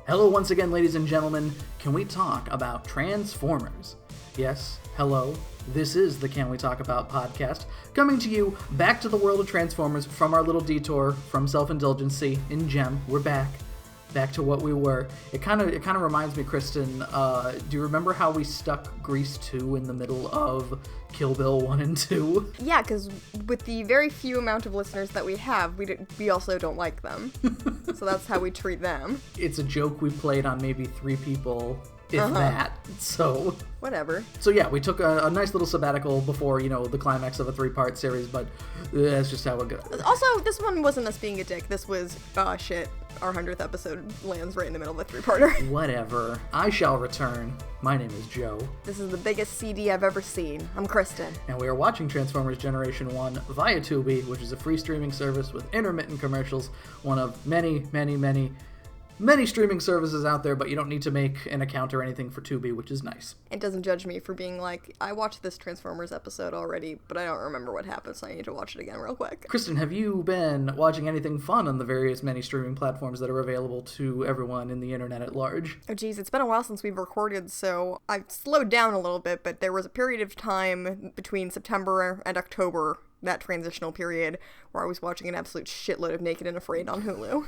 Hello once again, ladies and gentlemen. Can we talk about Transformers? Yes, hello. This is the Can We Talk About podcast, coming to you back to the world of Transformers from our little detour from self-indulgency in Gem. We're back to what we were. It kind of reminds me, Kristen, do you remember how we stuck Grease 2 in the middle of Kill Bill 1 and 2? Yeah, because with the very few amount of listeners that we have, we also don't like them. So that's how we treat them. It's a joke we played on maybe 3 people, if that. So whatever. So yeah, we took a nice little sabbatical before, the climax of a 3-part series, but that's just how it goes. Also, this one wasn't us being a dick. This was, shit, our 100th episode lands right in the middle of a 3-parter. Whatever. I shall return. My name is Joe. This is the biggest CD I've ever seen. I'm Kristen. And we are watching Transformers Generation 1 via Tubi, which is a free streaming service with intermittent commercials, one of many streaming services out there, but you don't need to make an account or anything for Tubi, which is nice. It doesn't judge me for being like, I watched this Transformers episode already, but I don't remember what happened, so I need to watch it again real quick. Kristen, have you been watching anything fun on the various many streaming platforms that are available to everyone in the internet at large? Oh geez, it's been a while since we've recorded, so I've slowed down a little bit, but there was a period of time between September and October, that transitional period, where I was watching an absolute shitload of Naked and Afraid on Hulu.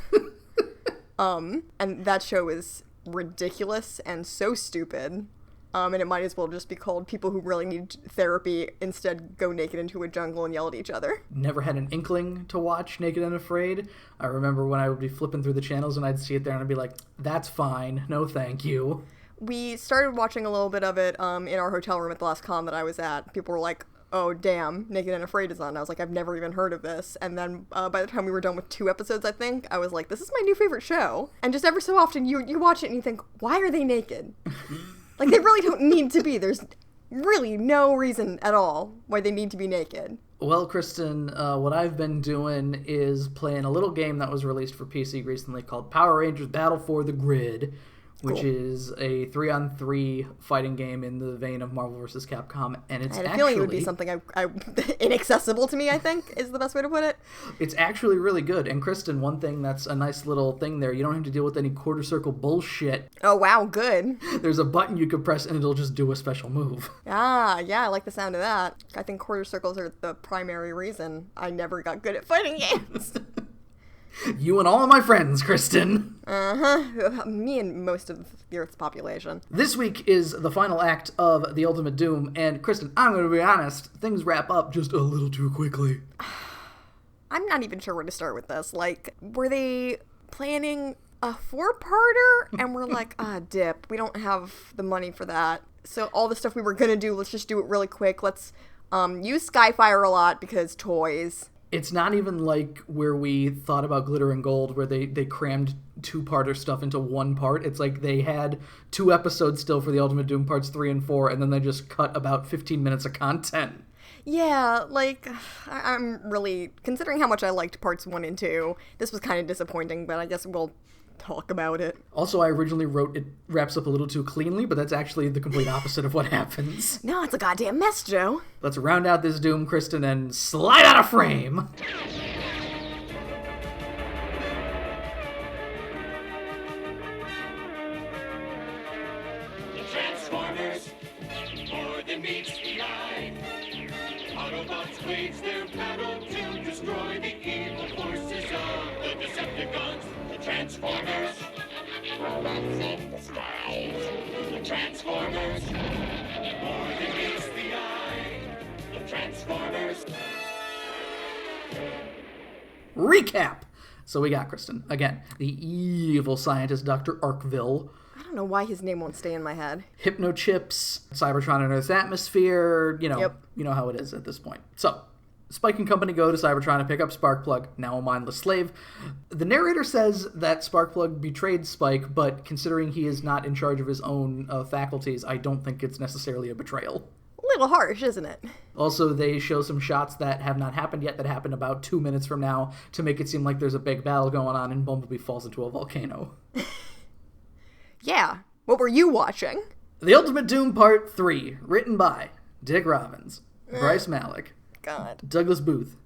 And that show is ridiculous and so stupid, and it might as well just be called People Who Really Need Therapy Instead Go Naked into a Jungle and Yell at Each Other. Never had an inkling to watch Naked and Afraid. I remember when I would be flipping through the channels and I'd see it there and I'd be like, that's fine, no thank you. We started watching a little bit of it in our hotel room at the last con that I was at. People were like, oh damn, Naked and Afraid is on. I was like, I've never even heard of this. And then by the time we were done with 2 episodes, I think, I was like, this is my new favorite show. And just every so often you watch it and you think, why are they naked? Like, they really don't need to be. There's really no reason at all why they need to be naked. Well, Kristen, what I've been doing is playing a little game that was released for PC recently called Power Rangers Battle for the Grid, which is a 3-on-3 fighting game in the vein of Marvel vs. Capcom, and it's actually... I had a feeling it would be something inaccessible to me, I think, is the best way to put it. It's actually really good, and Kristen, one thing that's a nice little thing there, you don't have to deal with any quarter circle bullshit. Oh, wow, good. There's a button you can press, and it'll just do a special move. Ah, yeah, I like the sound of that. I think quarter circles are the primary reason I never got good at fighting games. You and all of my friends, Kristen. Me and most of the Earth's population. This week is the final act of The Ultimate Doom, and Kristen, I'm going to be honest, things wrap up just a little too quickly. I'm not even sure where to start with this. Like, were they planning a 4-parter? And we're like, dip, we don't have the money for that. So all the stuff we were going to do, let's just do it really quick. Let's use Skyfire a lot because toys. It's not even like where we thought about Glitter and Gold, where they crammed 2-parter stuff into 1 part. It's like they had 2 episodes still for the Ultimate Doom parts 3 and 4, and then they just cut about 15 minutes of content. Yeah, like, I'm really, considering how much I liked parts 1 and 2, this was kind of disappointing, but I guess we'll talk about it. Also, I originally wrote it wraps up a little too cleanly, but that's actually the complete opposite of what happens. No, it's a goddamn mess, Joe. Let's round out this Doom, Kristen, and slide out of frame! The Transformers, more than meets the eye. Autobots wage their battle to destroy the evil forces of the Decepticons. The Transformers, robots in disguise. The Transformers, more than meets the eye. The Transformers. Recap! So we got, Kristen, again, the evil scientist Dr. Arkville. I don't know why his name won't stay in my head. Hypnochips, Cybertron in Earth's atmosphere, you know how it is at this point. So, Spike and company go to Cybertron to pick up Sparkplug, now a mindless slave. The narrator says that Sparkplug betrayed Spike, but considering he is not in charge of his own faculties, I don't think it's necessarily a betrayal. A little harsh, isn't it? Also, they show some shots that have not happened yet, that happen about 2 minutes from now, to make it seem like there's a big battle going on and Bumblebee falls into a volcano. Yeah, what were you watching? The Ultimate Doom Part 3, written by Dick Robbins, Bryce Malek, Douglas Booth,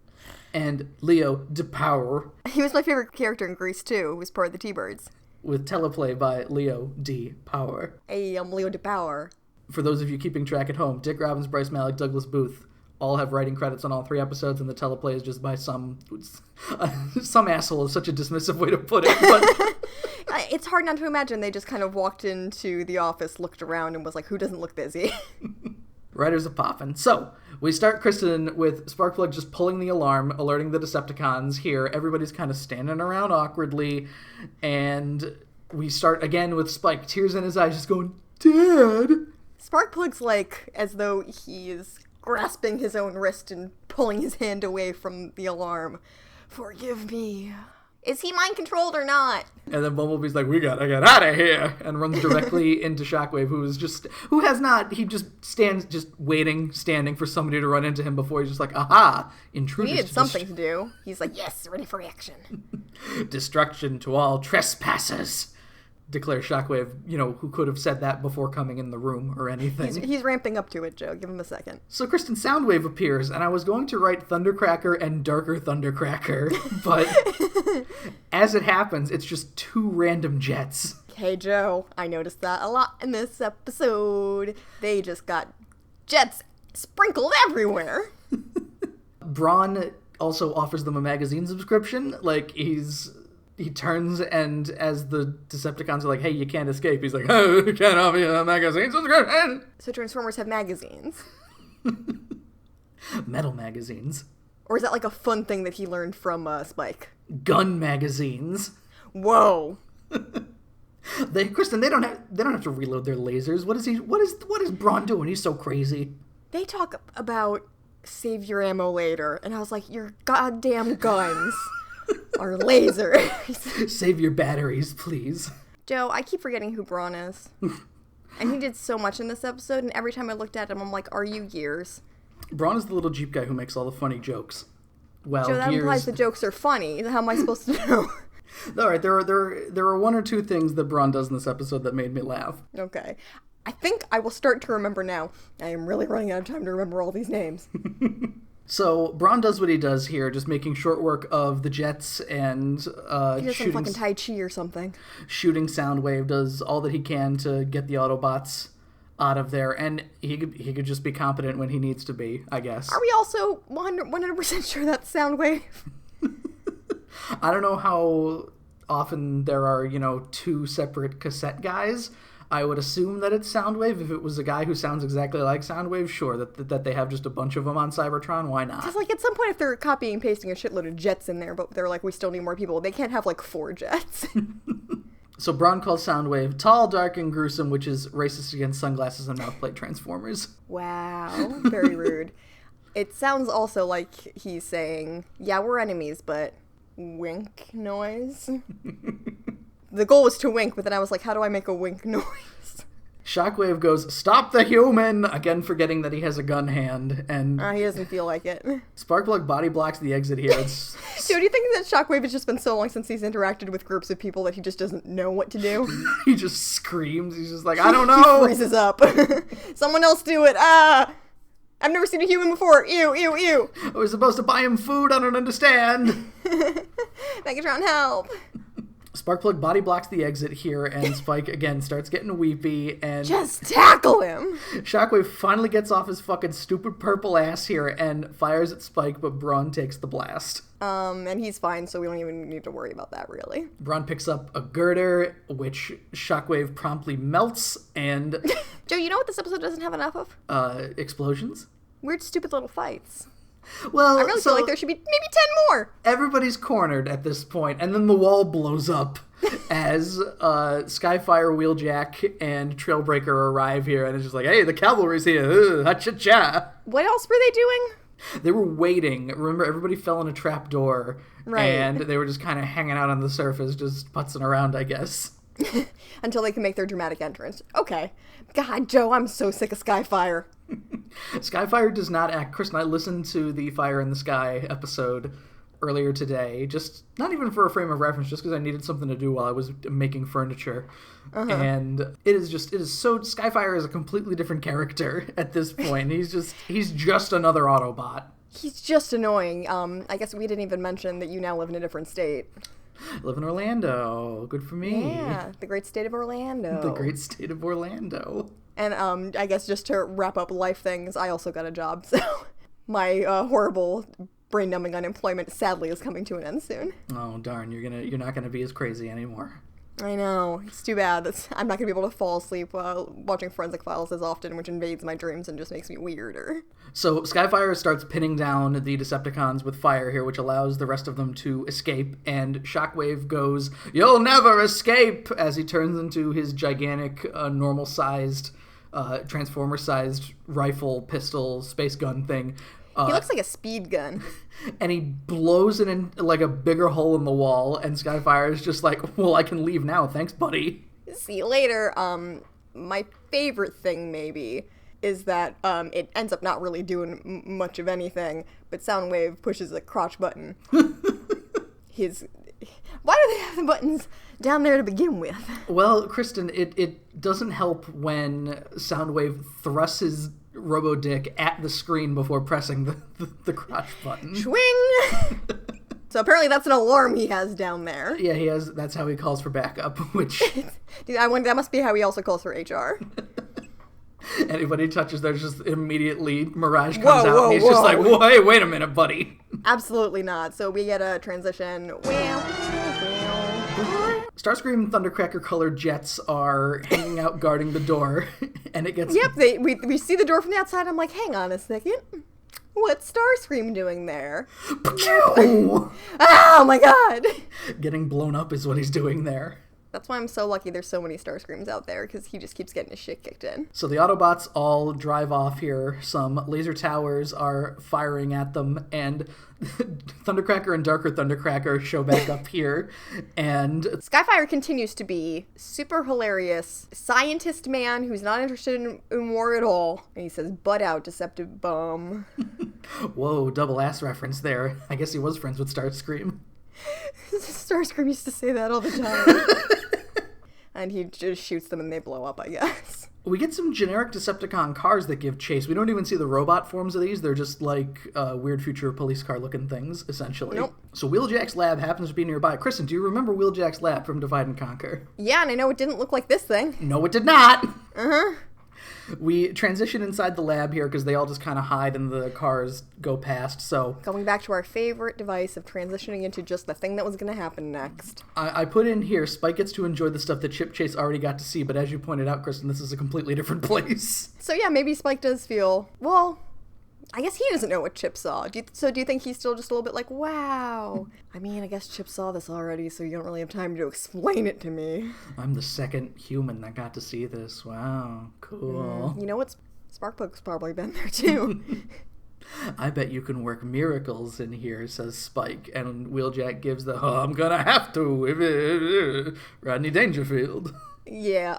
and Leo DePauw. He was my favorite character in Grease too, who was part of the T-Birds. with teleplay by Leo D. Power. Hey, I'm Leo D. Power. For those of you keeping track at home, Dick Robbins, Bryce Malek, Douglas Booth all have writing credits on all 3 episodes, and the teleplay is just by some asshole is such a dismissive way to put it, but... It's hard not to imagine they just kind of walked into the office, looked around, and was like, who doesn't look busy? Writers are poppin'. So, we start Kristen with Sparkplug just pulling the alarm, alerting the Decepticons here. Everybody's kind of standing around awkwardly, and we start again with Spike, tears in his eyes, just going, Dad! Sparkplug's like, as though he is grasping his own wrist and pulling his hand away from the alarm. Forgive me. Is he mind-controlled or not? And then Bumblebee's like, we gotta get out of here, and runs directly into Shockwave, he just stands, standing for somebody to run into him before he's just like, aha, intruders. He needed something to do. He's like, yes, ready for action. Destruction to all trespassers, declares Shockwave, who could have said that before coming in the room or anything. He's ramping up to it, Joe. Give him a second. So Kristen, Soundwave appears, and I was going to write Thundercracker and Darker Thundercracker, but as it happens, it's just 2 random jets. Hey, Joe, I noticed that a lot in this episode. They just got jets sprinkled everywhere. Brawn also offers them a magazine subscription. He turns, and as the Decepticons are like, hey, you can't escape, he's like, oh, you can't offer you a magazine subscription. So Transformers have magazines. Metal magazines. Or is that like a fun thing that he learned from Spike? Gun magazines. Whoa. Kristen, they don't have to reload their lasers. What is Brawn doing? He's so crazy. They talk about save your ammo later, and I was like, your goddamn guns are lasers. Save your batteries, please. Joe, I keep forgetting who Brawn is. And he did so much in this episode, and every time I looked at him, I'm like, are you Gears? Brawn is the little Jeep guy who makes all the funny jokes. Well, Joe, that Gears... implies the jokes are funny. How am I supposed to know? All right, there are 1 or 2 things that Brawn does in this episode that made me laugh. Okay. I think I will start to remember now. I am really running out of time to remember all these names. So, Brawn does what he does here, just making short work of the jets and he does some fucking Tai Chi or something. Shooting Soundwave, does all that he can to get the Autobots out of there, and he could just be competent when he needs to be, I guess. Are we also 100% sure that's Soundwave? I don't know how often there are, 2 separate cassette guys. I would assume that it's Soundwave. If it was a guy who sounds exactly like Soundwave, sure, that they have just a bunch of them on Cybertron, why not? Because, at some point, if they're copying and pasting a shitload of jets in there, but they're like, we still need more people, they can't have, 4 jets. So Brawn calls Soundwave tall, dark, and gruesome, which is racist against sunglasses and mouthplate transformers. Wow. Very rude. It sounds also like he's saying, yeah, we're enemies, but wink noise. The goal was to wink, but then I was like, how do I make a wink noise? Shockwave goes, stop the human! Again, forgetting that he has a gun hand, and... he doesn't feel like it. Sparkplug body blocks the exit here. So do you think that Shockwave has just been so long since he's interacted with groups of people that he just doesn't know what to do? He just screams. He's just like, I don't know! He freezes up. Someone else do it! Ah! I've never seen a human before! Ew, ew, ew! I was supposed to buy him food, I don't understand! Megatron, help! Sparkplug body blocks the exit here, and Spike, again, starts getting weepy, and... Just tackle him! Shockwave finally gets off his fucking stupid purple ass here, and fires at Spike, but Brawn takes the blast. And he's fine, so we don't even need to worry about that, really. Brawn picks up a girder, which Shockwave promptly melts, and... Joe, you know what this episode doesn't have enough of? Explosions? Weird, stupid little fights. Well, I really feel like there should be maybe 10 more. Everybody's cornered at this point, and then the wall blows up as Skyfire, Wheeljack, and Trailbreaker arrive here, and it's just like, hey, the cavalry's here. Ha-cha-cha. What else were they doing? They were waiting. Remember, everybody fell in a trap door, right? And they were just kind of hanging out on the surface, just putzing around, I guess. Until they can make their dramatic entrance. Okay. God, Joe, I'm so sick of Skyfire. Skyfire does not act... Kristen, I listened to the Fire in the Sky episode earlier today, just not even for a frame of reference, just because I needed something to do while I was making furniture. And it is so... Skyfire is a completely different character at this point. He's just another Autobot. He's just annoying. I guess we didn't even mention that you now live in a different state. Live in Orlando. Good for me. Yeah, the great state of Orlando. The great state of Orlando. And I guess just to wrap up life things, I also got a job, so my horrible brain-numbing unemployment sadly is coming to an end soon. Oh darn, you're not gonna be as crazy anymore. I know. It's too bad. I'm not going to be able to fall asleep while watching Forensic Files as often, which invades my dreams and just makes me weirder. So Skyfire starts pinning down the Decepticons with fire here, which allows the rest of them to escape, and Shockwave goes, "You'll never escape!" as he turns into his gigantic, normal-sized, Transformer-sized rifle, pistol, space gun thing. He looks like a speed gun. And he blows it in like a bigger hole in the wall, and Skyfire is just like, well, I can leave now, thanks, buddy. See you later. My favorite thing, maybe, is that it ends up not really doing much of anything, but Soundwave pushes the crotch button. Why do they have the buttons down there to begin with? Well, Kristen, it doesn't help when Soundwave thrusts his Robo-Dick at the screen before pressing the crotch button. Swing! So apparently that's an alarm he has down there. Yeah, he has. That's how he calls for backup, which... Dude, I wonder, that must be how he also calls for HR. Anybody touches there, just immediately Mirage comes out, and he's just like, wait a minute, buddy. Absolutely not. So we get a transition. Starscream Thundercracker-colored jets are hanging out guarding the door, and it gets... Yep, we see the door from the outside. I'm like, hang on a second. What's Starscream doing there? Oh my god! Getting blown up is what he's doing there. That's why I'm so lucky there's so many Starscreams out there, because he just keeps getting his shit kicked in. So the Autobots all drive off here. Some laser towers are firing at them, and Thundercracker and Darker Thundercracker show back up here. And Skyfire continues to be super hilarious scientist man who's not interested in war at all. And he says, "Butt out, deceptive bum." Whoa, double ass reference there. I guess he was friends with Starscream. Starscream used to say that all the time. And he just shoots them and they blow up, I guess. We get some generic Decepticon cars that give chase. We don't even see the robot forms of these. They're just like weird future police car looking things, essentially. Nope. So Wheeljack's lab happens to be nearby. Kristen, do you remember Wheeljack's lab from Divide and Conquer? Yeah, and I know it didn't look like this thing. No, it did not! Uh-huh. We transition inside the lab here because they all just kind of hide and the cars go past, so... Going back to our favorite device of transitioning into just the thing that was going to happen next. I put in here, Spike gets to enjoy the stuff that Chip Chase already got to see, but as you pointed out, Kristen, this is a completely different place. So yeah, maybe Spike does feel... Well, I guess he doesn't know what Chip saw. Do you think he's still just a little bit like, wow? I mean, I guess Chip saw this already, so you don't really have time to explain it to me. I'm the second human that got to see this. Wow, cool. You know what? Sparkbug's probably been there too. I bet you can work miracles in here, says Spike. And Wheeljack gives the, I'm gonna have to, Rodney Dangerfield. Yeah,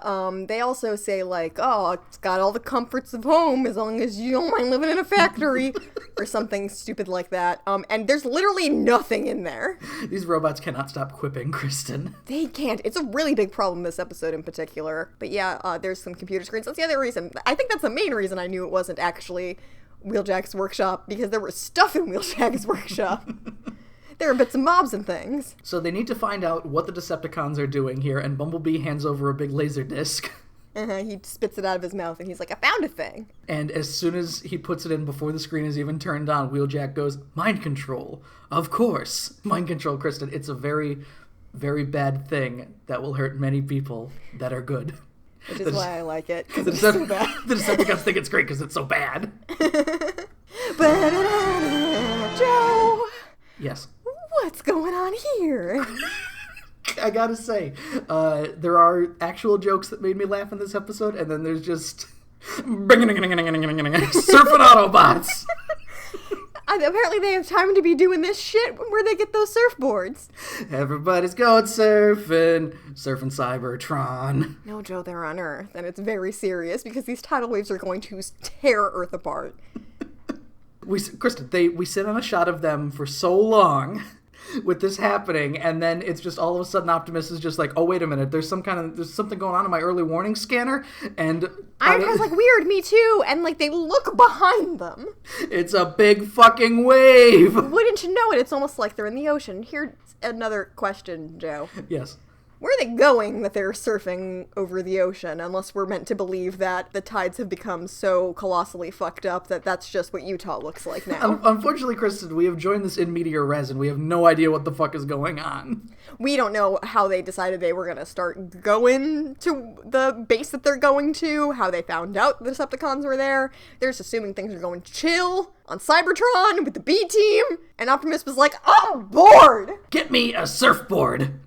they also say, like, oh, it's got all the comforts of home as long as you don't mind living in a factory, or something stupid like that. And there's literally nothing in there. These robots cannot stop quipping, Kristen. They can't. It's a really big problem this episode in particular. But yeah, there's some computer screens. That's the other reason. I think that's the main reason I knew it wasn't actually Wheeljack's workshop, because there was stuff in Wheeljack's workshop. There are bits and bobs and things. So they need to find out what the Decepticons are doing here, and Bumblebee hands over a big laser disc. He spits it out of his mouth, and he's like, I found a thing. And as soon as he puts it in before the screen is even turned on, Wheeljack goes, mind control. Of course. Mind control, Kristen. It's a very, very bad thing that will hurt many people that are good. Which is why I like it. The Decepticons think it's great because it's so bad. Joe! Yes. What's going on here? I gotta say, there are actual jokes that made me laugh in this episode, and then there's just surfing Autobots. And apparently they have time to be doing this shit where they get those surfboards. Everybody's going surfing Cybertron. No, Joe, they're on Earth, and it's very serious because these tidal waves are going to tear Earth apart. Kristen, we sit on a shot of them for so long with this happening, and then it's just all of a sudden Optimus is just like, oh, wait a minute, there's something going on in my early warning scanner, and Ironhide's like, weird, me too, and like they look behind them. It's a big fucking wave! Wouldn't you know it? It's almost like they're in the ocean. Here's another question, Joe. Yes. Where are they going that they're surfing over the ocean, unless we're meant to believe that the tides have become so colossally fucked up that that's just what Utah looks like now? Unfortunately, Kristen, we have joined this in meteor res, and we have no idea what the fuck is going on. We don't know how they decided they were going to start going to the base that they're going to, how they found out the Decepticons were there. They're just assuming things are going chill on Cybertron with the B-Team, and Optimus was like, I'm bored! Get me a surfboard!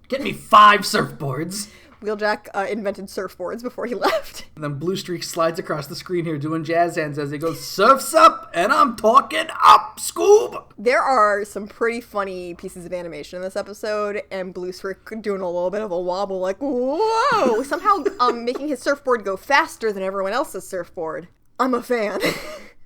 Get me 5 surfboards. Wheeljack invented surfboards before he left. And then Blue Streak slides across the screen here doing jazz hands as he goes, surf's up, and I'm talking up, Scoob! There are some pretty funny pieces of animation in this episode, and Blue Streak doing a little bit of a wobble like, whoa! Somehow making his surfboard go faster than everyone else's surfboard. I'm a fan.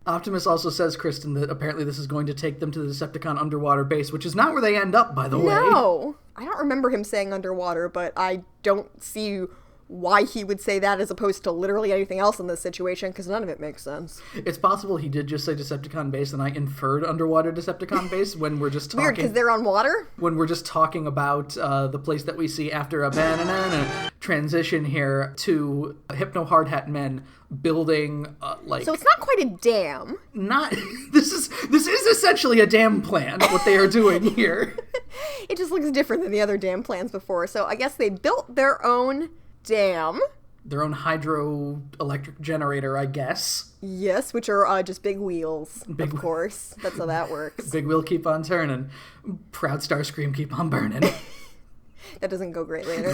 Optimus also says, Kristen, that apparently this is going to take them to the Decepticon underwater base, which is not where they end up, by the way. No! I don't remember him saying underwater, but I don't see why he would say that as opposed to literally anything else in this situation, because none of it makes sense. It's possible he did just say Decepticon base, and I inferred underwater Decepticon base when we're just talking... Weird, because they're on water? When we're just talking about the place that we see after a banana transition here to Hypno Hard Hat Men building, So it's not quite a dam. This is essentially a dam plan, what they are doing here. It just looks different than the other dam plans before, so I guess they built their own dam. Their own hydroelectric generator, I guess. Yes, which are just big wheels, of course. That's how that works. Big wheel keep on turning. Proud Starscream keep on burning. That doesn't go great later.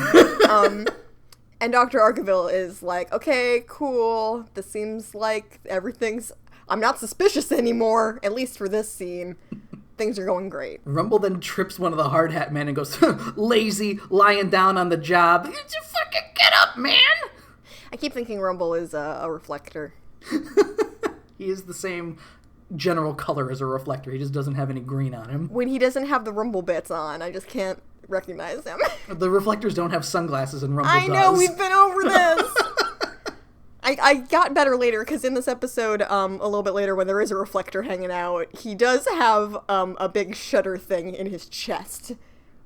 And Dr. Arkeville is like, okay, cool. This seems like everything's... I'm not suspicious anymore, at least for this scene. Things are going great. Rumble then trips one of the hard hat men and goes, lazy, lying down on the job. You fucking get up, man! I keep thinking Rumble is a reflector. He is the same general color as a reflector. He just doesn't have any green on him. When he doesn't have the Rumble bits on, I just can't recognize him. The reflectors don't have sunglasses and Rumble does. I know, we've been over this! I got better later, because in this episode, a little bit later, when there is a reflector hanging out, he does have a big shutter thing in his chest.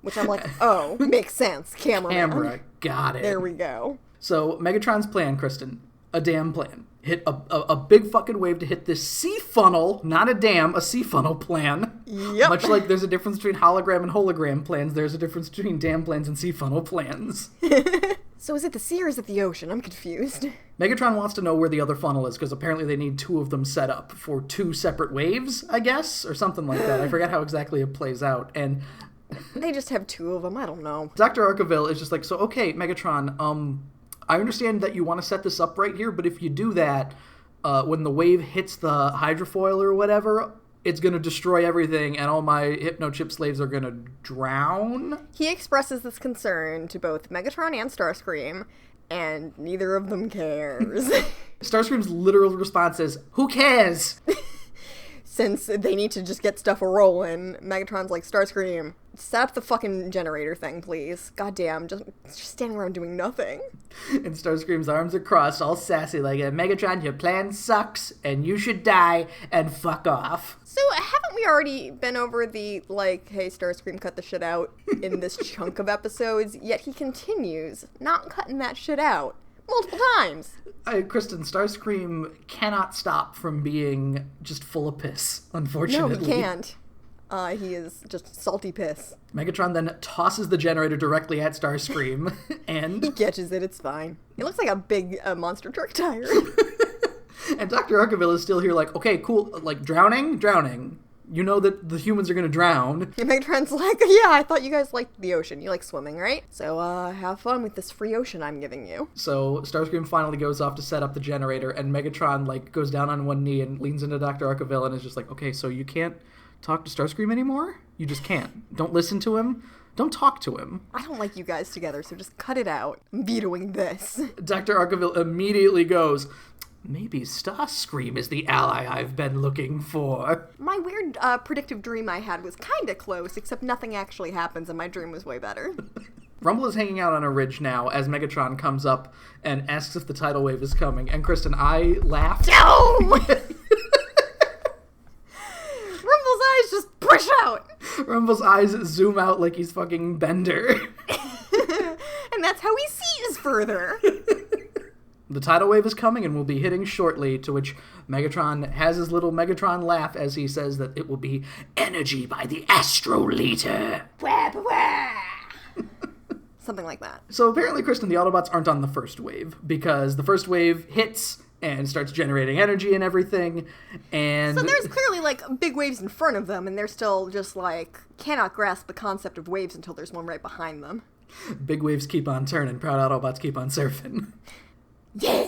Which I'm like, oh, makes sense, camera, got it. There we go. So, Megatron's plan, Kristen, a dam plan. Hit a big fucking wave to hit this sea funnel, not a dam, a sea funnel plan. Yep. Much like there's a difference between hologram and hologram plans, there's a difference between dam plans and sea funnel plans. So is it the sea or is it the ocean? I'm confused. Megatron wants to know where the other funnel is, because apparently they need 2 of them set up for 2 separate waves, I guess, or something like that. I forget how exactly it plays out, and... They just have 2 of them, I don't know. Dr. Arkeville is just like, so, okay, Megatron, I understand that you want to set this up right here, but if you do that, when the wave hits the hydrofoil or whatever, it's going to destroy everything, and all my hypno-chip slaves are going to drown? He expresses this concern to both Megatron and Starscream, and neither of them cares. Starscream's literal response is, who cares? Since they need to just get stuff a-rolling, Megatron's like, Starscream, set up the fucking generator thing, please. Goddamn, just standing around doing nothing. And Starscream's arms are crossed, all sassy, like, Megatron, your plan sucks, and you should die, and fuck off. So, haven't we already been over the, like, hey, Starscream, cut the shit out in this chunk of episodes? Yet he continues not cutting that shit out. Multiple times. Kristen, Starscream cannot stop from being just full of piss, unfortunately. No, he can't. He is just salty piss. Megatron then tosses the generator directly at Starscream, and... He catches it, it's fine. It looks like a big monster truck tire. And Dr. Arkeville is still here like, okay, cool, like, drowning. You know that the humans are gonna drown. And Megatron's like, yeah, I thought you guys liked the ocean. You like swimming, right? So, have fun with this free ocean I'm giving you. So, Starscream finally goes off to set up the generator, and Megatron, like, goes down on one knee and leans into Dr. Arkeville and is just like, okay, so you can't talk to Starscream anymore? You just can't. Don't listen to him. Don't talk to him. I don't like you guys together, so just cut it out. I'm vetoing this. Dr. Arkeville immediately goes, maybe Starscream is the ally I've been looking for. My weird predictive dream I had was kind of close, except nothing actually happens and my dream was way better. Rumble is hanging out on a ridge now as Megatron comes up and asks if the tidal wave is coming. And Kristen, I laughed. No! Rumble's eyes just push out. Rumble's eyes zoom out like he's fucking Bender. And that's how he sees further. The tidal wave is coming and will be hitting shortly, to which Megatron has his little Megatron laugh as he says that it will be energy by the astroliter. Wah, wah. Something like that. So apparently, Kristen, the Autobots aren't on the first wave, because the first wave hits and starts generating energy and everything, and... So there's clearly, like, big waves in front of them, and they're still just, like, cannot grasp the concept of waves until there's one right behind them. Big waves keep on turning, proud Autobots keep on surfing. Yeah!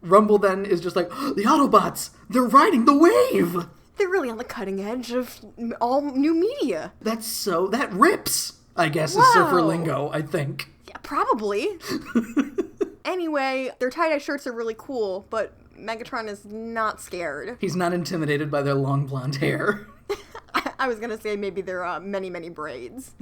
Rumble then is just like, the Autobots, they're riding the wave! They're really on the cutting edge of all new media. That rips, I guess, Wow. is surfer lingo, I think. Yeah, probably. Anyway, their tie-dye shirts are really cool, but Megatron is not scared. He's not intimidated by their long blonde hair. I was gonna say maybe they're many, many braids.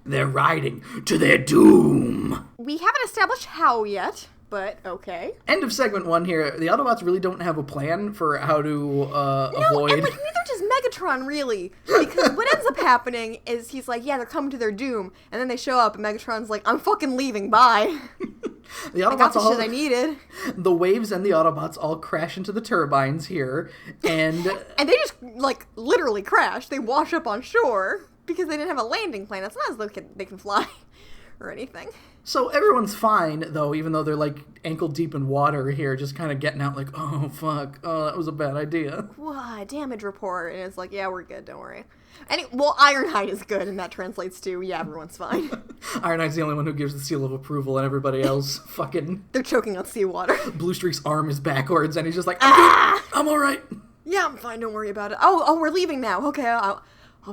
They're riding to their doom. We haven't established how yet, but okay. End of segment 1 here. The Autobots really don't have a plan for how to avoid... No, and like neither does Megatron really. Because what ends up happening is he's like, yeah, they're coming to their doom. And then they show up and Megatron's like, I'm fucking leaving, bye. The Autobots I got the shit I needed. The waves and the Autobots all crash into the turbines here, and... And they just, like, literally crash. They wash up on shore because they didn't have a landing plane. It's not as though they can fly or anything. So everyone's fine, though, even though they're, like, ankle deep in water here, just kind of getting out like, oh, fuck, oh, that was a bad idea. What? Damage report. And it's like, yeah, we're good, don't worry. Well, Ironhide is good, and that translates to, yeah, everyone's fine. Ironhide's the only one who gives the seal of approval, and everybody else fucking... They're choking on seawater. Blue Streak's arm is backwards, and he's just like, I'm alright. Yeah, I'm fine, don't worry about it. Oh, we're leaving now. Okay, I'll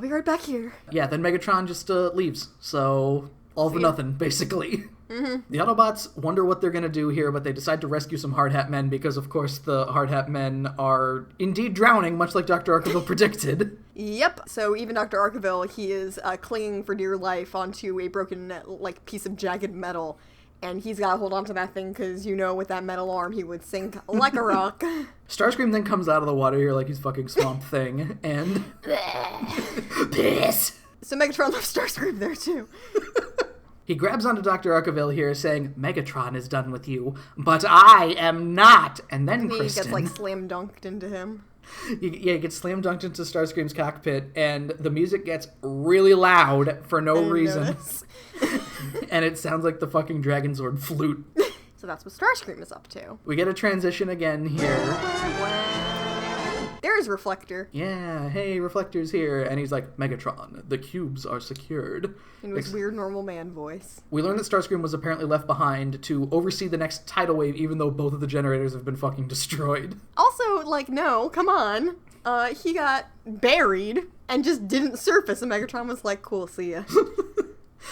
be right back here. Yeah, then Megatron just leaves, so all for nothing, basically. Mm-hmm. The Autobots wonder what they're going to do here, but they decide to rescue some Hard Hat Men because, of course, the Hard Hat Men are indeed drowning, much like Dr. Arkeville predicted. Yep. So even Dr. Arkeville, he is clinging for dear life onto a broken, like, piece of jagged metal, and he's got to hold on to that thing because, you know, with that metal arm, he would sink like a rock. Starscream then comes out of the water here like he's fucking Swamp Thing, and... Piss! So Megatron left Starscream there, too. He grabs onto Dr. Arkeville here, saying, Megatron is done with you, but I am not! And then Kristen... He gets, like, slam dunked into him. He gets slam dunked into Starscream's cockpit, and the music gets really loud for no reason. And it sounds like the fucking Dragonzord flute. So that's what Starscream is up to. We get a transition again here. There's Reflector. Yeah, hey, Reflector's here. And he's like, Megatron, the cubes are secured. In his weird normal man voice. We learned that Starscream was apparently left behind to oversee the next tidal wave, even though both of the generators have been fucking destroyed. Also, like, no, come on. He got buried and just didn't surface, and Megatron was like, cool, see ya.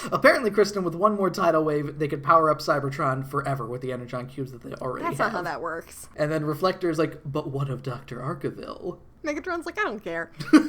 Apparently, Kristen, with one more tidal wave, they could power up Cybertron forever with the Energon cubes that they already have. That's not how that works. And then Reflector's like, but what of Dr. Arkeville? Megatron's like, I don't care. Woo!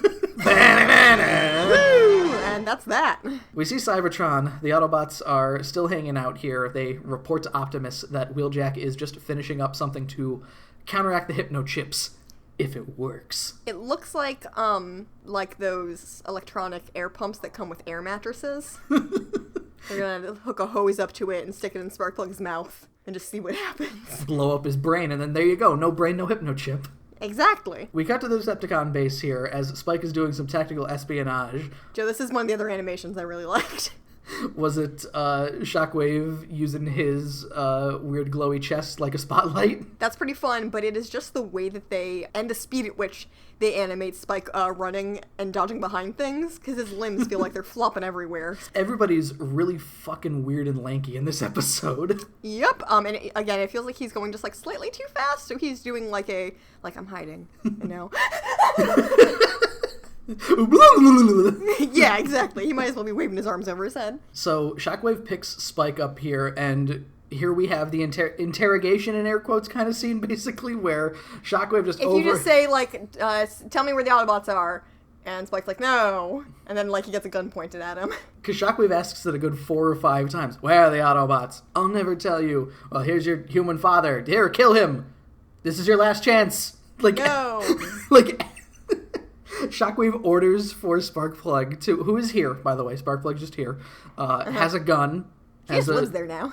And that's that. We see Cybertron. The Autobots are still hanging out here. They report to Optimus that Wheeljack is just finishing up something to counteract the hypno chips. If it works. It looks like those electronic air pumps that come with air mattresses. They're gonna hook a hose up to it and stick it in Sparkplug's mouth and just see what happens. Blow up his brain, and then there you go. No brain, no hypno chip. Exactly. We cut to the Decepticon base here as Spike is doing some tactical espionage. Joe, this is one of the other animations I really liked. Was it Shockwave using his weird glowy chest like a spotlight? That's pretty fun, but it is just the way that and the speed at which they animate Spike running and dodging behind things, because his limbs feel like they're flopping everywhere. Everybody's really fucking weird and lanky in this episode. Yep, and again, it feels like he's going just like slightly too fast, so he's doing like I'm hiding, you know? Yeah, exactly. He might as well be waving his arms over his head. So Shockwave picks Spike up here, and here we have the interrogation in air quotes kind of scene, basically, where Shockwave just you just say, like, tell me where the Autobots are, and Spike's like, no, and then, like, he gets a gun pointed at him. Because Shockwave asks it a good 4 or 5 times. Where are the Autobots? I'll never tell you. Well, here's your human father. Here, kill him. This is your last chance. Like, no. Like, Shockwave orders for Sparkplug to, who is here, by the way, Sparkplug's just here, has a gun. He just lives there now.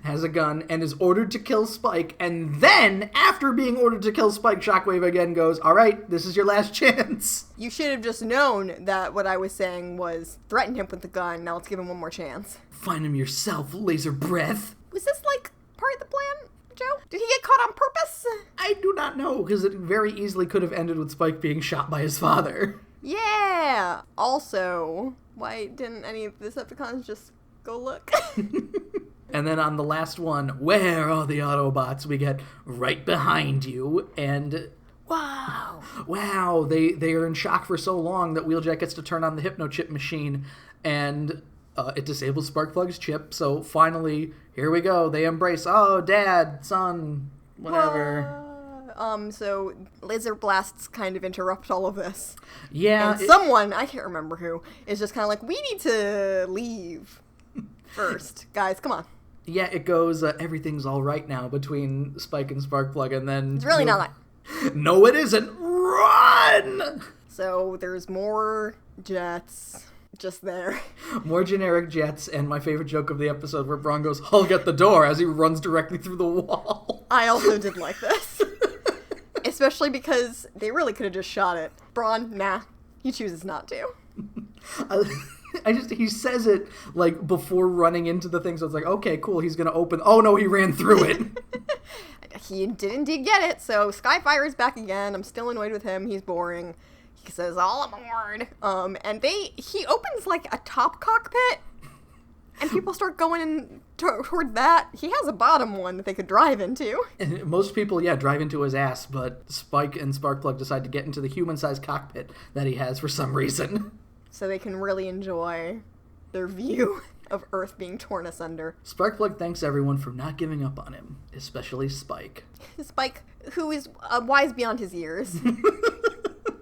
Has a gun and is ordered to kill Spike, and then, after being ordered to kill Spike, Shockwave again goes, all right, this is your last chance. You should have just known that what I was saying was threaten him with the gun, now let's give him one more chance. Find him yourself, laser breath. Was this, like, part of the plan, Joe? Did he get caught on purpose? I do not know, because it very easily could have ended with Spike being shot by his father. Yeah! Also, why didn't any of the Decepticons just go look? And then on the last one, where are the Autobots? We get right behind you, and wow, they are in shock for so long that Wheeljack gets to turn on the hypnochip machine, and it disables Sparkplug's chip. So finally, here we go. They embrace. Oh, Dad, son, whatever. So laser blasts kind of interrupt all of this. Yeah, and someone, I can't remember who, is just kind of like, we need to leave first, guys. Come on. Yeah, it goes, everything's all right now between Spike and Sparkplug, and then... It's really not. No, it isn't. Run! So there's more jets just there. More generic jets, and my favorite joke of the episode where Brawn goes, I'll get the door, as he runs directly through the wall. I also did like this. Especially because they really could have just shot it. Brawn, nah, he chooses not to. He says it, like, before running into the thing, so it's like, okay, cool, he's gonna open... Oh, no, he ran through it. He did indeed get it, so Skyfire's back again. I'm still annoyed with him. He's boring. He says, all aboard. And he opens, like, a top cockpit, and people start going in toward that. He has a bottom one that they could drive into. And most people, drive into his ass, but Spike and Sparkplug decide to get into the human-sized cockpit that he has for some reason. So they can really enjoy their view of Earth being torn asunder. Sparkplug thanks everyone for not giving up on him, especially Spike. Spike, who is wise beyond his years,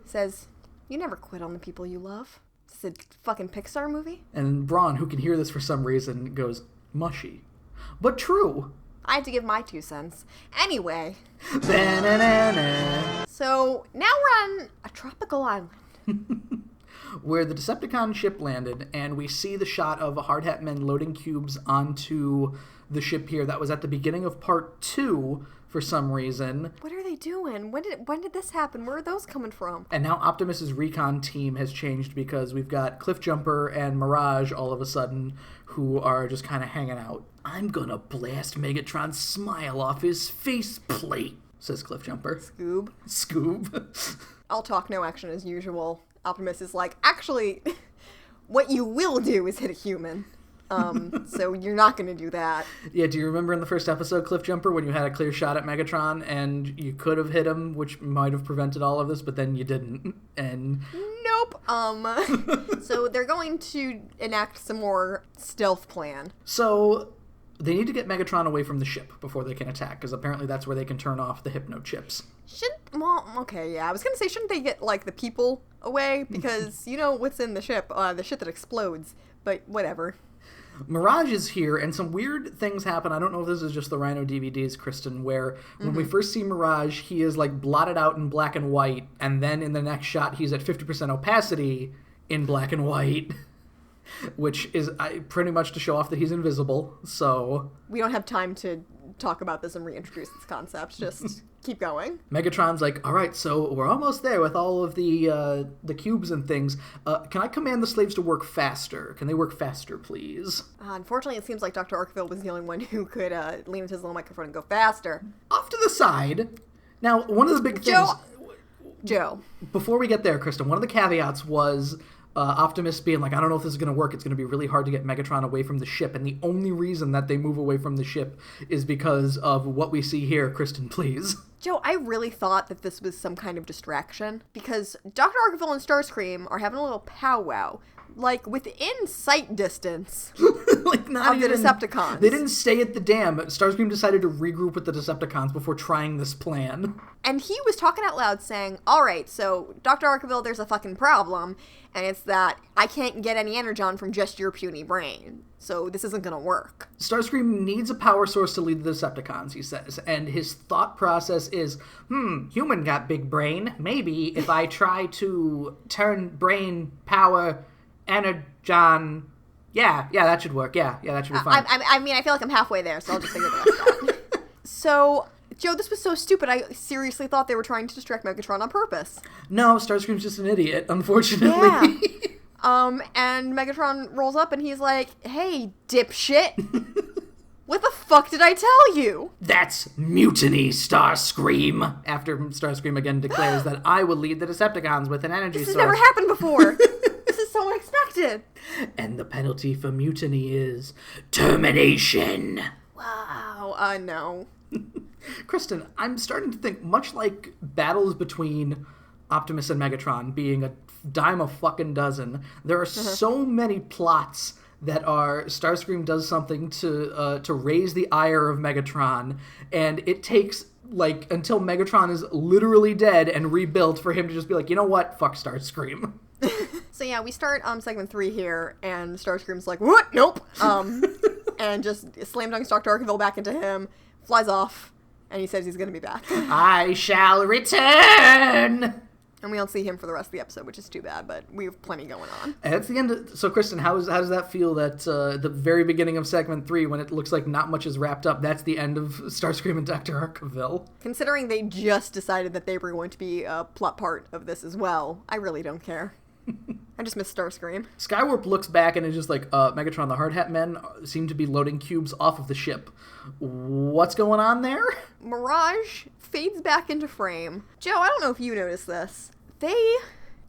says, you never quit on the people you love. It's a fucking Pixar movie. And Brawn, who can hear this for some reason, goes, mushy. But true. I had to give my 2 cents. Anyway. Ba-na-na-na. So now we're on a tropical island. Where the Decepticon ship landed, and we see the shot of Hard Hat Men loading cubes onto the ship here. That was at the beginning of part 2 for some reason. What are they doing? When did this happen? Where are those coming from? And now Optimus's recon team has changed because we've got Cliffjumper and Mirage all of a sudden who are just kind of hanging out. I'm gonna blast Megatron's smile off his faceplate, says Cliffjumper. Scoob. All talk, no action as usual. Optimus is like, actually, what you will do is hit a human. So you're not going to do that. Yeah, do you remember in the first episode, Cliffjumper, when you had a clear shot at Megatron and you could have hit him, which might have prevented all of this, but then you didn't, and... Nope. So they're going to enact some more stealth plan. So they need to get Megatron away from the ship before they can attack, because apparently that's where they can turn off the hypno chips. I was going to say, shouldn't they get, like, the people away? Because you know what's in the ship that explodes, but whatever. Mirage is here, and some weird things happen. I don't know if this is just the Rhino DVDs, Kristen, where when we first see Mirage, he is, like, blotted out in black and white, and then in the next shot, he's at 50% opacity in black and white, which is pretty much to show off that he's invisible, so... We don't have time to talk about this and reintroduce this concept, just keep going. Megatron's like, all right, so we're almost there with all of the cubes and things. Can I command the slaves to work faster? Can they work faster, please? Unfortunately, it seems like Dr. Arkville was the only one who could lean into his little microphone and go faster. Off to the side. Now, one of the big things... Joe. Before we get there, Kristen, one of the caveats was... Optimus being like, I don't know if this is going to work. It's going to be really hard to get Megatron away from the ship. And the only reason that they move away from the ship is because of what we see here. Kristen, please. Joe, I really thought that this was some kind of distraction because Dr. Arkville and Starscream are having a little powwow like, within sight distance like not of the Decepticons. They didn't stay at the dam. Starscream decided to regroup with the Decepticons before trying this plan. And he was talking out loud saying, all right, so Dr. Arkville, there's a fucking problem, and it's that I can't get any energon from just your puny brain. So this isn't going to work. Starscream needs a power source to lead the Decepticons, he says, and his thought process is, human got big brain. Maybe if I try to turn brain power energon... Yeah, that should work. Yeah, that should be fine. I mean, I feel like I'm halfway there, so I'll just figure the rest out. So, Joe, this was so stupid, I seriously thought they were trying to distract Megatron on purpose. No, Starscream's just an idiot, unfortunately. Yeah. And Megatron rolls up and he's like, hey, dipshit. What the fuck did I tell you? That's mutiny, Starscream. After Starscream again declares that I will lead the Decepticons with an energy source. This has never happened before. This is so unexpected. And the penalty for mutiny is termination. Wow. No. Kristen, I'm starting to think, much like battles between Optimus and Megatron being a dime a fucking dozen, there are so many plots that are Starscream does something to raise the ire of Megatron, and it takes like until Megatron is literally dead and rebuilt for him to just be like, you know what, fuck Starscream. So yeah, we start segment 3 here, and Starscream's like, what? Nope. And just slam dunks Dr. Arkville back into him, flies off, and he says he's gonna be back. I shall return. And we don't see him for the rest of the episode, which is too bad, but we have plenty going on. And that's the end. So, Kristen, how does that feel that the very beginning of segment 3, when it looks like not much is wrapped up, that's the end of Starscream and Dr. Arkville? Considering they just decided that they were going to be a plot part of this as well, I really don't care. I just miss Starscream. Skywarp looks back and is just like, Megatron, the Hard Hat Men seem to be loading cubes off of the ship. What's going on there? Mirage fades back into frame. Joe, I don't know if you noticed this. They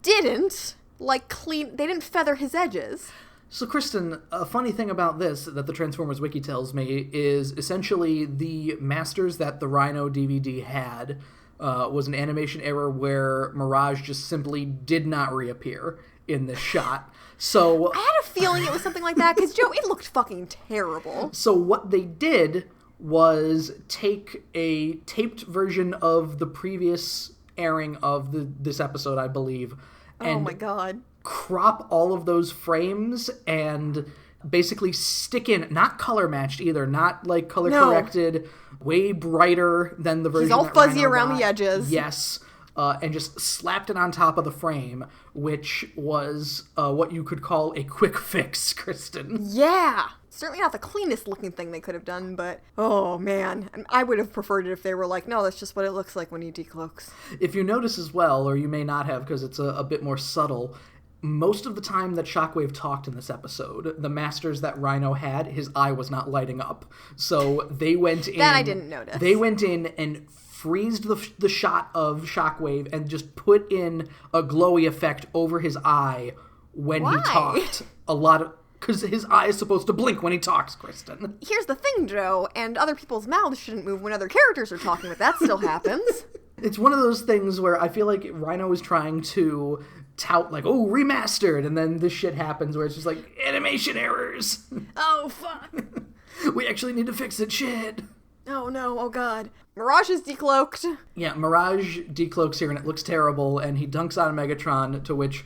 didn't, they didn't feather his edges. So, Kristen, a funny thing about this that the Transformers Wiki tells me is essentially the masters that the Rhino DVD had was an animation error where Mirage just simply did not reappear in this shot. So I had a feeling it was something like that, because, Joe, it looked fucking terrible. So what they did was take a taped version of the previous airing of this episode, I believe, and oh my god, crop all of those frames and basically stick in, not color matched either, not like color corrected, way brighter than the version. He's all that fuzzy Rhino around got. the edges. Yes. And just slapped it on top of the frame, which was what you could call a quick fix, Kristen. Yeah. Certainly not the cleanest looking thing they could have done, but oh man. I would have preferred it if they were like, no, that's just what it looks like when he decloaks. If you notice as well, or you may not have because it's a bit more subtle, most of the time that Shockwave talked in this episode, the masters that Rhino had, his eye was not lighting up. So they went in... That I didn't notice. They went in and freezed the shot of Shockwave and just put in a glowy effect over his eye when he talked. Because his eye is supposed to blink when he talks, Kristen. Here's the thing, Joe, and other people's mouths shouldn't move when other characters are talking, but that still happens. It's one of those things where I feel like Rhino is trying to tout, like, oh, remastered, and then this shit happens where it's just like, animation errors! Oh, fuck! We actually need to fix it, shit! Oh, no, oh, God. Mirage is decloaked. Yeah, Mirage decloaks here, and it looks terrible, and he dunks on Megatron, to which...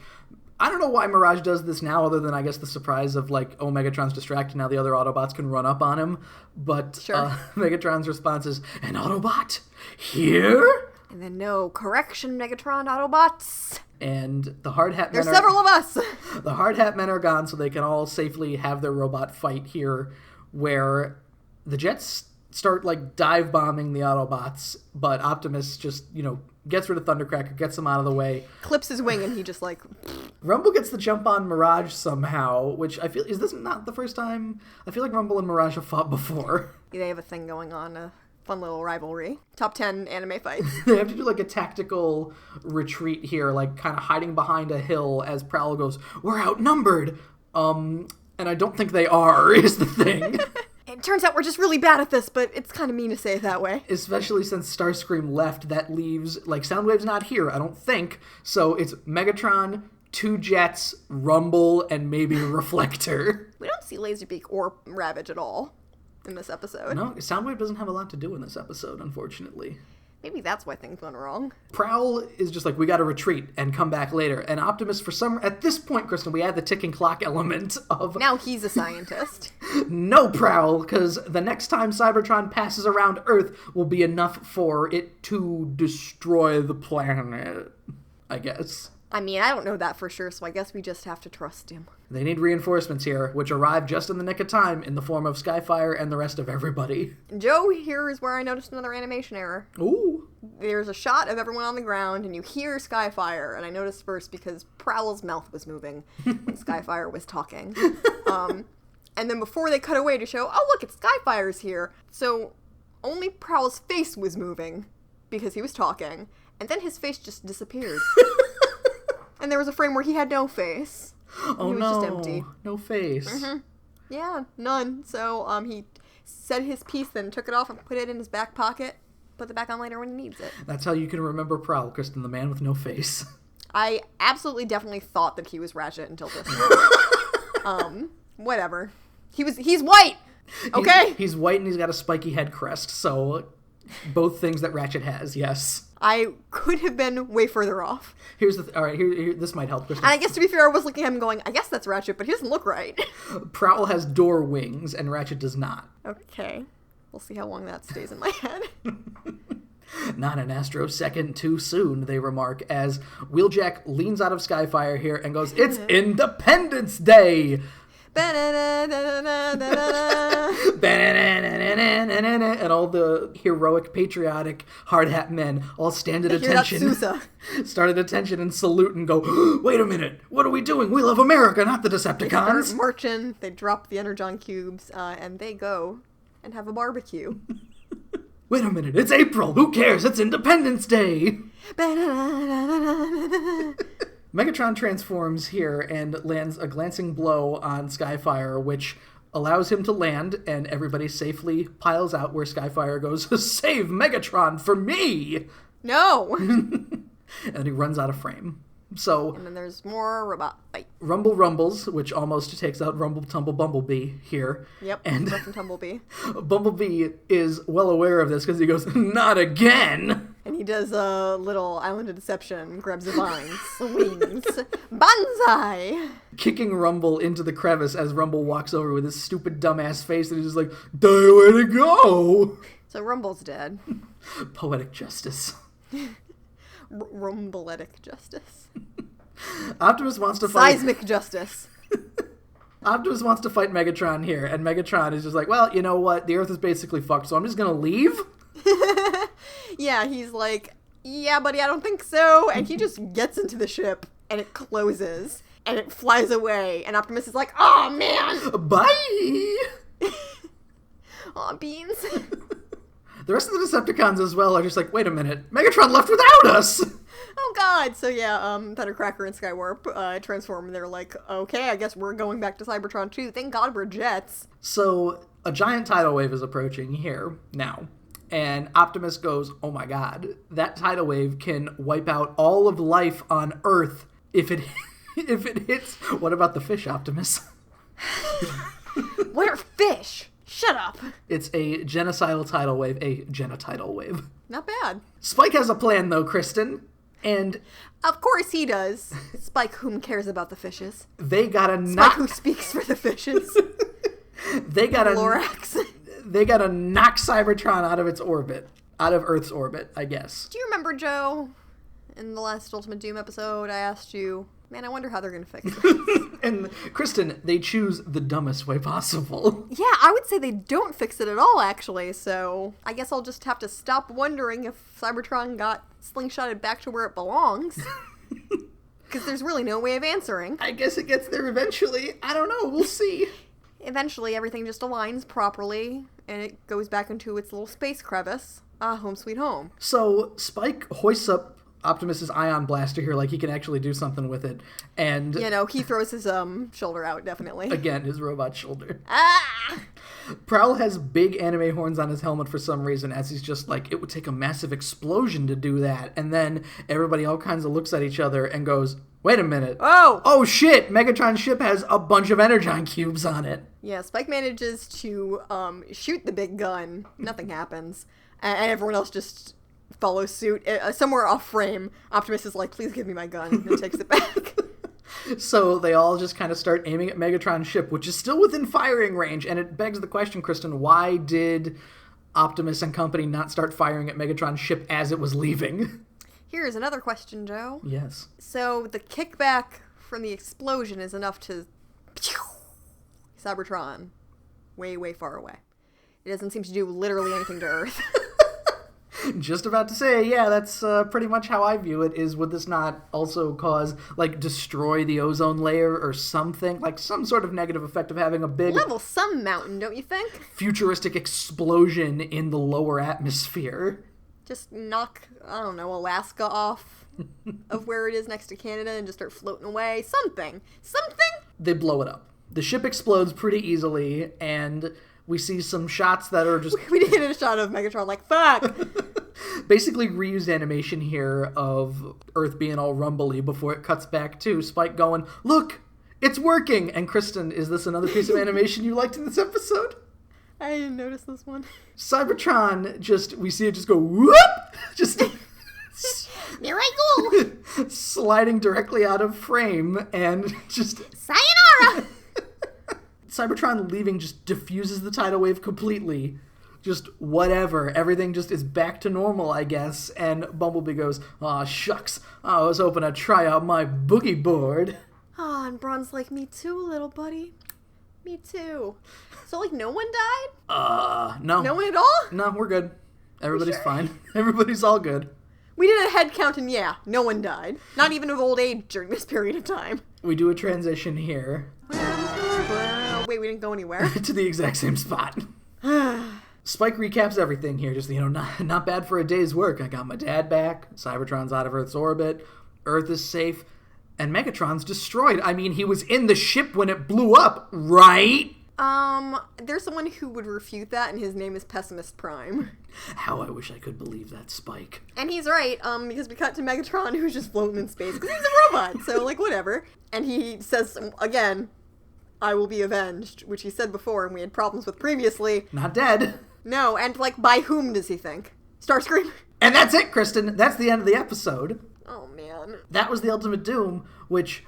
I don't know why Mirage does this now, other than, I guess, the surprise of, like, oh, Megatron's distracted, now the other Autobots can run up on him. But sure. Megatron's response is, an Autobot? Here? And then, no, correction, Megatron Autobots. And the Hard Hat Men There's several of us! The Hard Hat Men are gone, so they can all safely have their robot fight here, where the Jets start, like, dive bombing the Autobots, but Optimus just, gets rid of Thundercracker, gets him out of the way. Clips his wing, and he just, like... Rumble gets the jump on Mirage somehow, which I feel... Is this not the first time? I feel like Rumble and Mirage have fought before. They have a thing going on, a fun little rivalry. Top 10 anime fights. They have to do, like, a tactical retreat here, like, kind of hiding behind a hill as Prowl goes, we're outnumbered! And I don't think they are, is the thing. It turns out we're just really bad at this, but it's kind of mean to say it that way. Especially since Starscream left, that leaves, like, Soundwave's not here, I don't think. So it's Megatron, 2 jets, Rumble, and maybe Reflector. We don't see Laserbeak or Ravage at all in this episode. No, Soundwave doesn't have a lot to do in this episode, unfortunately. Maybe that's why things went wrong. Prowl is just like, we gotta retreat and come back later. And Optimus, at this point, Kristen, we add the ticking clock element of... Now he's a scientist. No, Prowl, because the next time Cybertron passes around Earth will be enough for it to destroy the planet, I guess. I mean, I don't know that for sure, so I guess we just have to trust him. They need reinforcements here, which arrive just in the nick of time in the form of Skyfire and the rest of everybody. Joe, here is where I noticed another animation error. Ooh. There's a shot of everyone on the ground, and you hear Skyfire, and I noticed first because Prowl's mouth was moving when Skyfire was talking. And then before they cut away to show, oh look, it's Skyfire's here. So only Prowl's face was moving because he was talking, and then his face just disappeared. And there was a frame where he had no face. Oh, he was just empty. No face. Mm-hmm. Yeah, none. So he said his piece, then took it off and put it in his back pocket. Put it back on later when he needs it. That's how you can remember Prowl, Kristen, the man with no face. I absolutely definitely thought that he was Ratchet until this point. Whatever. He's white! Okay? He's white and he's got a spiky head crest, so both things that Ratchet has, yes. I could have been way further off. All right, here, this might help, Kristen. And I guess to be fair, I was looking at him going, I guess that's Ratchet, but he doesn't look right. Prowl has door wings, and Ratchet does not. Okay. We'll see how long that stays in my head. Not an astrosecond too soon, they remark, as Wheeljack leans out of Skyfire here and goes, it's Independence Day! And all the heroic, patriotic, hard hat men all stand at attention. Start at attention and salute and go, wait a minute, what are we doing? We love America, not the Decepticons. They start marching, they drop the Energon cubes, and they go and have a barbecue. Wait a minute, it's April, who cares? It's Independence Day! Megatron transforms here and lands a glancing blow on Skyfire, which allows him to land, and everybody safely piles out where Skyfire goes, save Megatron for me! No! And he runs out of frame. So, and then there's more robot fight. Rumble rumbles, which almost takes out Rumble Tumble Bumblebee here. Yep, and Tumblebee. Bumblebee is well aware of this because he goes, not again! And he does a little Island of Deception, grabs a vine, swings, banzai! Kicking Rumble into the crevice as Rumble walks over with his stupid dumbass face and he's just like, die, way to go! So Rumble's dead. Poetic justice. Rumbletic justice. Optimus wants to fight... Seismic justice. Optimus wants to fight Megatron here, and Megatron is just like, well, you know what? The Earth is basically fucked, so I'm just gonna leave? Yeah, he's like, yeah, buddy, I don't think so. And he just gets into the ship, and it closes, and it flies away. And Optimus is like, oh, man! Bye! Aw, beans. The rest of the Decepticons as well are just like, wait a minute, Megatron left without us! Oh god! So yeah, Thundercracker and Skywarp transform, and they're like, okay, I guess we're going back to Cybertron too. Thank god we're jets. So, a giant tidal wave is approaching here, now. And Optimus goes, oh my god, that tidal wave can wipe out all of life on Earth if it hits... What about the fish, Optimus? What are fish? Shut up. It's a genocidal tidal wave, a genotidal wave. Not bad. Spike has a plan, though, Kristen, and... Of course he does. Spike, whom cares about the fishes? They gotta Spike, who speaks for the fishes? They gotta... Lorax. They gotta knock Cybertron out of its orbit. Out of Earth's orbit, I guess. Do you remember, Joe, in the last Ultimate Doom episode, I asked you, man, I wonder how they're gonna fix it. And Kristen, they choose the dumbest way possible. Yeah, I would say they don't fix it at all, actually, so I guess I'll just have to stop wondering if Cybertron got slingshotted back to where it belongs. Because there's really no way of answering. I guess it gets there eventually. I don't know, we'll see. Eventually, everything just aligns properly, and it goes back into its little space crevice. Ah, home sweet home. So, Spike hoists up Optimus's ion blaster here, like he can actually do something with it, and... You know, he throws his shoulder out, definitely. Again, his robot shoulder. Ah! Prowl has big anime horns on his helmet for some reason, as he's just like, it would take a massive explosion to do that, and then everybody all kinds of looks at each other and goes, Wait a minute. Oh shit! Megatron's ship has a bunch of energon cubes on it. Yeah, Spike manages to shoot the big gun. Nothing happens. And everyone else just follows suit. Somewhere off frame, Optimus is like, please give me my gun, and takes it back. So they all just kind of start aiming at Megatron's ship, which is still within firing range. And it begs the question, Kristen, why did Optimus and company not start firing at Megatron's ship as it was leaving? Here's another question, Joe. Yes. So the kickback from the explosion is enough to Cybertron way, way far away. It doesn't seem to do literally anything to Earth. Just about to say, yeah, that's pretty much how I view it, is would this not also cause, like, destroy the ozone layer or something? Like, some sort of negative effect of having a big... Level some mountain, don't you think? Futuristic explosion in the lower atmosphere. Just knock, I don't know, Alaska off of where it is next to Canada and just start floating away. Something. They blow it up. The ship explodes pretty easily, and we see some shots that are just... We did get a shot of Megatron like, fuck! Basically reused animation here of Earth being all rumbly before it cuts back to Spike going, look, it's working! And Kristen, is this another piece of animation you liked in this episode? I didn't notice this one. Cybertron, we see it just go, whoop! Just... There I go! Sliding directly out of frame and just... Sayonara! Cybertron leaving just diffuses the tidal wave completely. Just whatever. Everything just is back to normal, I guess. And Bumblebee goes, aw, shucks. I was hoping to try out my boogie board. Aw, and Brawn's like, me too, little buddy. Me too. So, like, no one died? No. No one at all? No, we're good. Everybody's fine. Everybody's all good. We did a head count and yeah, no one died. Not even of old age during this period of time. We do a transition here. Wait, we didn't go anywhere. To the exact same spot. Spike recaps everything here. Just, not bad for a day's work. I got my dad back. Cybertron's out of Earth's orbit. Earth is safe. And Megatron's destroyed. I mean, he was in the ship when it blew up, right? There's someone who would refute that, and his name is Pessimist Prime. How I wish I could believe that, Spike. And he's right, because we cut to Megatron, who's just floating in space, because he's a robot, so, like, whatever. And he says, again, I will be avenged, which he said before, and we had problems with previously. Not dead. No, and, like, by whom does he think? Starscream? And that's it, Kristen. That's the end of the episode. Oh, man. That was the Ultimate Doom, which...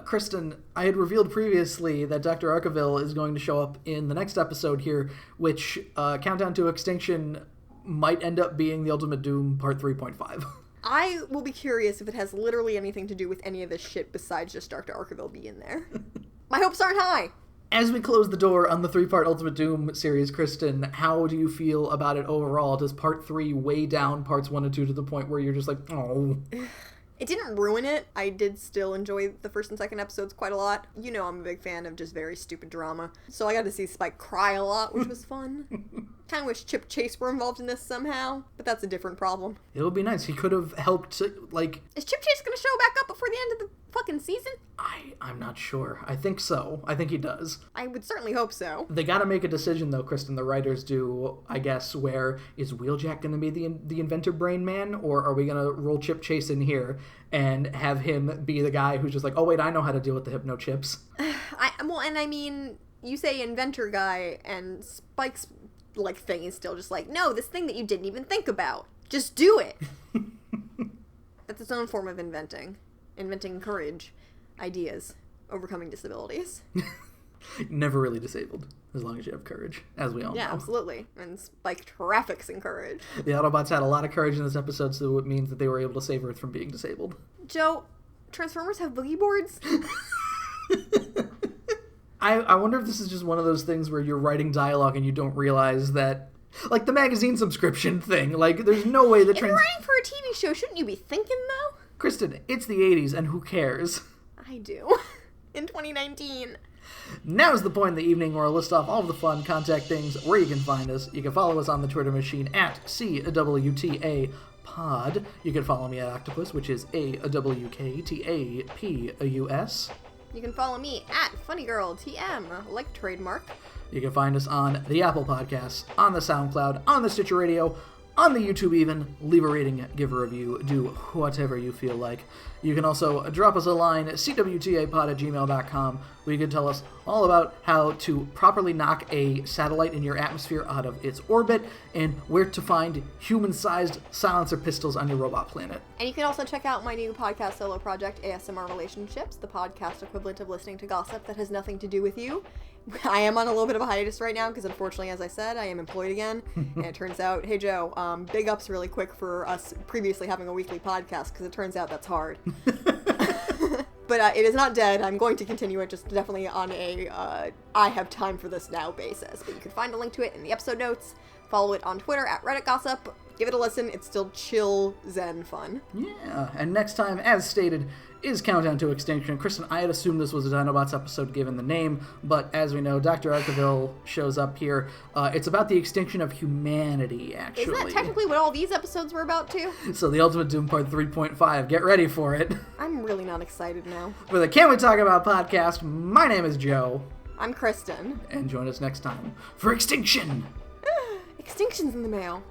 Kristen, I had revealed previously that Dr. Arkeville is going to show up in the next episode here, which, Countdown to Extinction might end up being the Ultimate Doom Part 3.5. I will be curious if it has literally anything to do with any of this shit besides just Dr. Arkeville being there. My hopes aren't high! As we close the door on the 3-part Ultimate Doom series, Kristen, how do you feel about it overall? Does Part 3 weigh down Parts 1 and 2 to the point where you're just like, oh... It didn't ruin it. I did still enjoy the first and second episodes quite a lot. You know I'm a big fan of just very stupid drama. So I got to see Spike cry a lot, which was fun. Kind of wish Chip Chase were involved in this somehow, but that's a different problem. It would be nice. He could have helped, like... Is Chip Chase going to show back up before the end of the fucking season? I'm not sure. I think so. I think he does. I would certainly hope so. They got to make a decision, though, Kristen. The writers do, I guess, where is Wheeljack going to be the inventor brain man, or are we going to roll Chip Chase in here and have him be the guy who's just like, oh, wait, I know how to deal with the hypno chips? I mean, you say inventor guy, and Spike's, like, thing is still just like, no, this thing that you didn't even think about. Just do it. That's its own form of inventing. Inventing courage, ideas, overcoming disabilities. Never really disabled, as long as you have courage, as we all know. Yeah, absolutely. And Spike traffics in courage. The Autobots had a lot of courage in this episode, so it means that they were able to save Earth from being disabled. Joe, Transformers have boogie boards? I wonder if this is just one of those things where you're writing dialogue and you don't realize that... Like the magazine subscription thing. Like, there's no way that... If you're writing for a TV show, shouldn't you be thinking, though? Kristen, it's the 80s, and who cares? I do. In 2019. Now's the point in the evening where I'll list off all of the fun contact things where you can find us. You can follow us on the Twitter machine at cwtapod. You can follow me at Octopus, which is AWKTAPUS. You can follow me at FunnyGirlTM, like trademark. You can find us on the Apple Podcasts, on the SoundCloud, on the Stitcher Radio, on the YouTube even. Leave a rating, give a review, do whatever you feel like. You can also drop us a line, cwtapod@gmail.com, where you can tell us all about how to properly knock a satellite in your atmosphere out of its orbit, and where to find human-sized silencer pistols on your robot planet. And you can also check out my new podcast solo project, ASMR Relationships, the podcast equivalent of listening to gossip that has nothing to do with you. I am on a little bit of a hiatus right now because, unfortunately, as I said, I am employed again. And it turns out, hey, Joe, big ups really quick for us previously having a weekly podcast, because it turns out that's hard. But it is not dead. I'm going to continue it, just definitely on a I have time for this now basis. But you can find a link to it in the episode notes. Follow it on Twitter at Reddit Gossip. Give it a listen. It's still chill, zen fun. Yeah, and next time, as stated, is Countdown to Extinction. Kristen, I had assumed this was a Dinobots episode given the name, but as we know, Dr. Arkeville shows up here. It's about the extinction of humanity, actually. Isn't that technically what all these episodes were about, too? So the Ultimate Doom Part 3.5. Get ready for it. I'm really not excited now. For the Can We Talk About podcast, my name is Joe. I'm Kristen. And join us next time for Extinction! Extinction's in the mail.